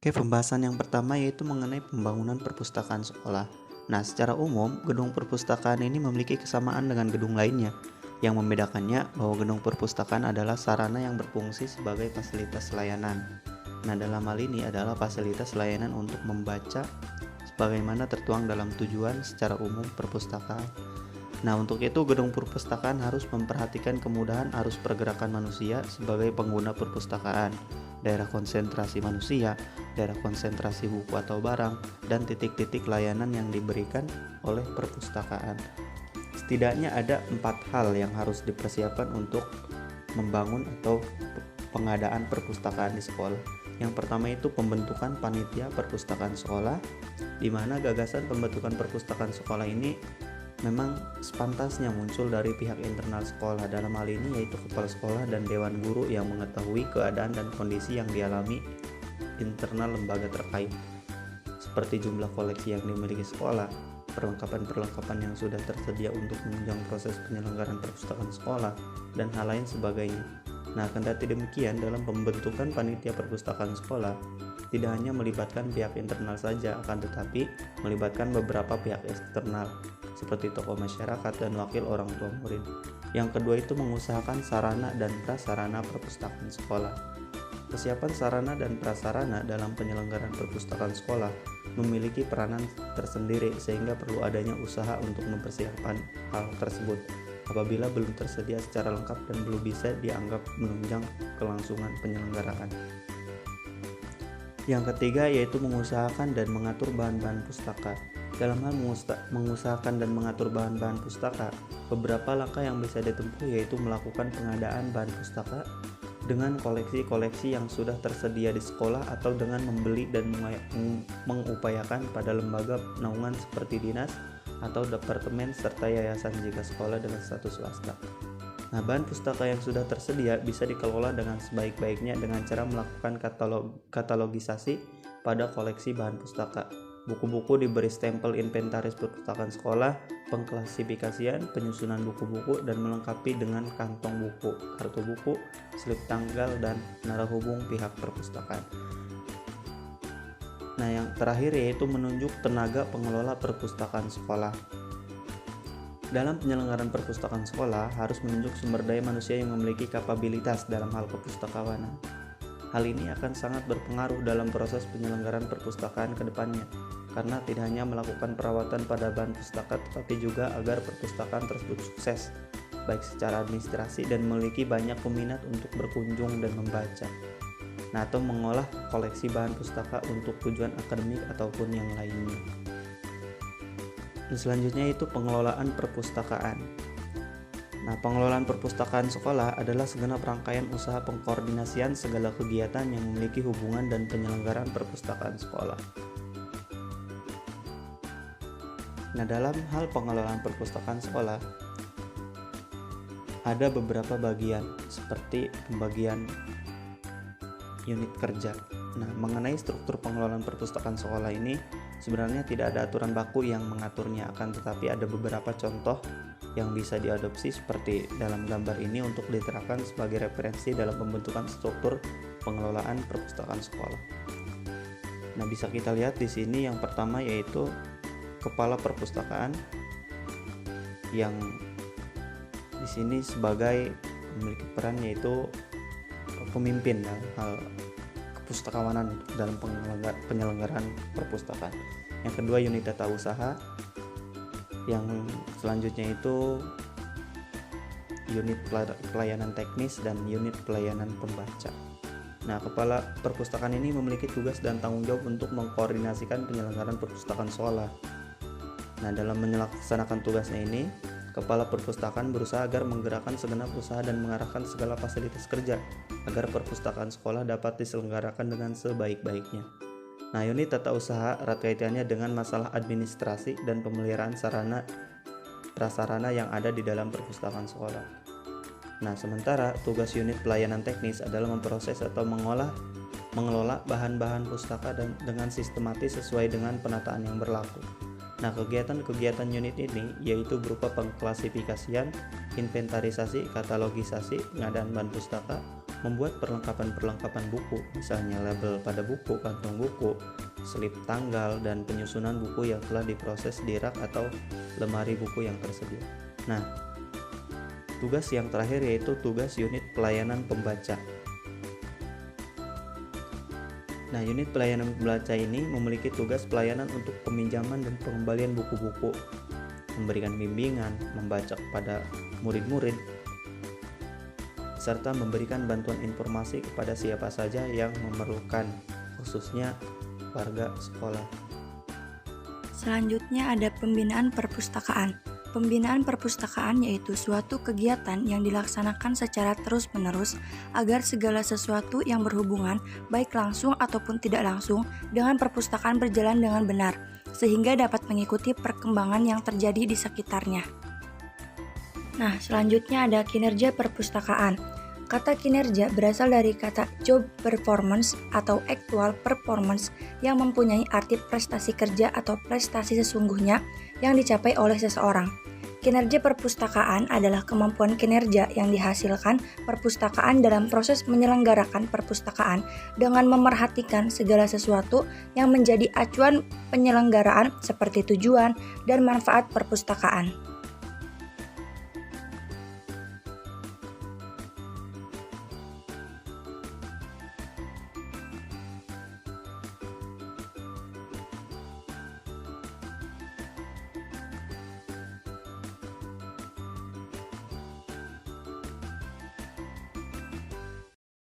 Oke, pembahasan yang pertama yaitu mengenai pembangunan perpustakaan sekolah. Nah, secara umum, gedung perpustakaan ini memiliki kesamaan dengan gedung lainnya. Yang membedakannya bahwa gedung perpustakaan adalah sarana yang berfungsi sebagai fasilitas layanan. Nah, dalam hal ini adalah fasilitas layanan untuk membaca sebagaimana tertuang dalam tujuan secara umum perpustakaan. Nah, untuk itu gedung perpustakaan harus memperhatikan kemudahan arus pergerakan manusia sebagai pengguna perpustakaan, daerah konsentrasi manusia, daerah konsentrasi buku atau barang, dan titik-titik layanan yang diberikan oleh perpustakaan. Setidaknya ada 4 hal yang harus dipersiapkan untuk membangun atau pengadaan perpustakaan di sekolah. Yang pertama itu pembentukan panitia perpustakaan sekolah, di mana gagasan pembentukan perpustakaan sekolah ini memang sepantasnya muncul dari pihak internal sekolah. Dalam hal ini yaitu kepala sekolah dan dewan guru yang mengetahui keadaan dan kondisi yang dialami internal lembaga terkait, seperti jumlah koleksi yang dimiliki sekolah, perlengkapan-perlengkapan yang sudah tersedia untuk menunjang proses penyelenggaraan perpustakaan sekolah, dan hal lain sebagainya. Nah, kendati demikian, dalam pembentukan panitia perpustakaan sekolah tidak hanya melibatkan pihak internal saja, akan tetapi melibatkan beberapa pihak eksternal seperti tokoh masyarakat dan wakil orang tua murid. Yang kedua itu mengusahakan sarana dan prasarana perpustakaan sekolah. Kesiapan sarana dan prasarana dalam penyelenggaraan perpustakaan sekolah memiliki peranan tersendiri, sehingga perlu adanya usaha untuk mempersiapkan hal tersebut apabila belum tersedia secara lengkap dan belum bisa dianggap menunjang kelangsungan penyelenggaraan. Yang ketiga yaitu mengusahakan dan mengatur bahan-bahan pustaka. Dalam hal mengusahakan dan mengatur bahan-bahan pustaka, beberapa langkah yang bisa ditempuh yaitu melakukan pengadaan bahan pustaka dengan koleksi-koleksi yang sudah tersedia di sekolah, atau dengan membeli dan mengupayakan pada lembaga naungan seperti dinas atau departemen serta yayasan jika sekolah dengan status swasta. Nah, bahan pustaka yang sudah tersedia bisa dikelola dengan sebaik-baiknya dengan cara melakukan katalogisasi pada koleksi bahan pustaka. Buku-buku diberi stempel inventaris perpustakaan sekolah, pengklasifikasian, penyusunan buku-buku, dan melengkapi dengan kantong buku, kartu buku, slip tanggal, dan menara hubung pihak perpustakaan. Nah, yang terakhir yaitu menunjuk tenaga pengelola perpustakaan sekolah. Dalam penyelenggaraan perpustakaan sekolah harus menunjuk sumber daya manusia yang memiliki kapabilitas dalam hal kepustakawanan. Hal ini akan sangat berpengaruh dalam proses penyelenggaraan perpustakaan ke depannya, karena tidak hanya melakukan perawatan pada bahan pustaka, tetapi juga agar perpustakaan tersebut sukses, baik secara administrasi dan memiliki banyak peminat untuk berkunjung dan membaca. Nah, atau mengolah koleksi bahan pustaka untuk tujuan akademik ataupun yang lainnya. Dan selanjutnya itu pengelolaan perpustakaan. Nah, pengelolaan perpustakaan sekolah adalah segenap rangkaian usaha pengkoordinasian segala kegiatan yang memiliki hubungan dan penyelenggaraan perpustakaan sekolah. Nah, dalam hal pengelolaan perpustakaan sekolah ada beberapa bagian seperti pembagian unit kerja. Nah, mengenai struktur pengelolaan perpustakaan sekolah ini sebenarnya tidak ada aturan baku yang mengaturnya, akan tetapi ada beberapa contoh yang bisa diadopsi seperti dalam gambar ini untuk diterapkan sebagai referensi dalam pembentukan struktur pengelolaan perpustakaan sekolah. Nah, bisa kita lihat di sini yang pertama yaitu kepala perpustakaan, yang di sini sebagai memiliki peran yaitu pemimpin dalam hal kepustakawanan dalam penyelenggaraan perpustakaan. Yang kedua unit tata usaha, yang selanjutnya itu unit pelayanan teknis dan unit pelayanan pembaca. Nah, kepala perpustakaan ini memiliki tugas dan tanggung jawab untuk mengkoordinasikan penyelenggaraan perpustakaan sekolah. Nah, dalam melaksanakan tugasnya ini, kepala perpustakaan berusaha agar menggerakkan segenap usaha dan mengarahkan segala fasilitas kerja agar perpustakaan sekolah dapat diselenggarakan dengan sebaik-baiknya. Nah, unit tata usaha erat kaitannya dengan masalah administrasi dan pemeliharaan sarana prasarana yang ada di dalam perpustakaan sekolah. Nah, sementara tugas unit pelayanan teknis adalah memproses atau mengelola bahan-bahan pustaka dan dengan sistematis sesuai dengan penataan yang berlaku. Nah, kegiatan-kegiatan unit ini yaitu berupa pengklasifikasian, inventarisasi, katalogisasi, pengadaan bahan pustaka, membuat perlengkapan-perlengkapan buku, misalnya label pada buku, kantung buku, selip tanggal, dan penyusunan buku yang telah diproses di rak atau lemari buku yang tersedia. Nah, tugas yang terakhir yaitu tugas unit pelayanan pembaca. Nah, unit pelayanan pembaca ini memiliki tugas pelayanan untuk peminjaman dan pengembalian buku-buku, memberikan bimbingan, membaca kepada murid-murid, serta memberikan bantuan informasi kepada siapa saja yang memerlukan, khususnya warga sekolah. Selanjutnya ada pembinaan perpustakaan. Pembinaan perpustakaan yaitu suatu kegiatan yang dilaksanakan secara terus-menerus agar segala sesuatu yang berhubungan, baik langsung ataupun tidak langsung, dengan perpustakaan berjalan dengan benar, sehingga dapat mengikuti perkembangan yang terjadi di sekitarnya. Nah, selanjutnya ada kinerja perpustakaan. Kata kinerja berasal dari kata job performance atau actual performance yang mempunyai arti prestasi kerja atau prestasi sesungguhnya yang dicapai oleh seseorang. Kinerja perpustakaan adalah kemampuan kinerja yang dihasilkan perpustakaan dalam proses menyelenggarakan perpustakaan dengan memerhatikan segala sesuatu yang menjadi acuan penyelenggaraan seperti tujuan dan manfaat perpustakaan.